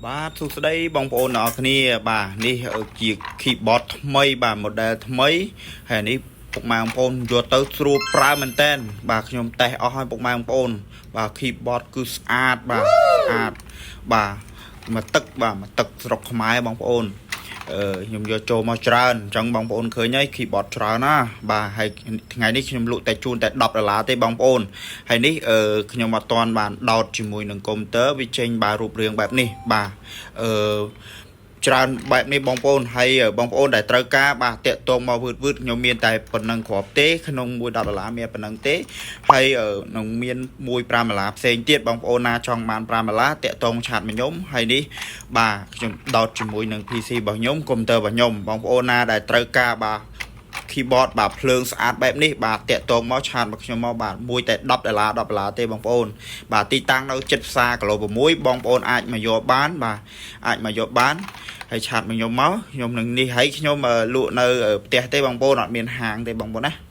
បាទសួស្តីបងប្អូនទាំងអស់គ្នាបាទនេះជា keyboard ថ្មីបាទ model ថ្មីហើយនេះពុកម៉ែបងប្អូនយកទៅស្រួលប្រើមែនតើបាទខ្ញុំតេស្តអស់ហើយពុកម៉ែបងប្អូនបាទ keyboard គឺស្អាតបាទស្អាតបាទមកទឹកស្រុកខ្មែរបងប្អូនខ្ញុំយកចូលមកច្រើនអញ្ចឹងបងប្អូនឃើញហើយ keyboard ច្រើនណាបាទហើយថ្ងៃនេះខ្ញុំលក់តែជូនតែ$10ទេបងប្អូនហើយនេះខ្ញុំអត់ទាន់បានដោតជាមួយនឹងកុំព្យូទ័រវាចេញបាទរូបរាងបែបនេះបាទច្រើនបែបនេះបងប្អូនហើយបងប្អូនដែលត្រូវការបាទតាក់ទងមកវឺតខ្ញុំមានតែប៉ុណ្ណឹងគ្រាប់ទេក្នុង$10មានប៉ុណ្ណឹងទេហើយនឹងមាន$5ផ្សេងទៀតបងប្អូនណាចង់បាន$5តាក់ទងឆាតមកខ្ញុំហើយនេះបាទខ្ញុំដោតជាមួយនឹង PC របស់ខ្ញុំកុំព្យូទ័ររបស់ខ្ញុំបងប្អូនណាដែលត្រូវការបាទ keyboard បាទភ្លើងស្អាតបែបនេះបាទតាក់ទងមកឆាតមកខ្ញុំមកបាទមួយតែ$10ទេបងប្អូនបាទទីតាំងនៅចិត្តផ្សារគីឡូ6បងប្អូនអាចមកយកបានបាទអាចមកយកបានហើយឆាតមកខ្ញុំមកខ្ញុំនឹងនេះហើយខ្ញុំលក់នៅផ្ទះទេបងប្អូនអត់មានហាងទេបងប្អូនណា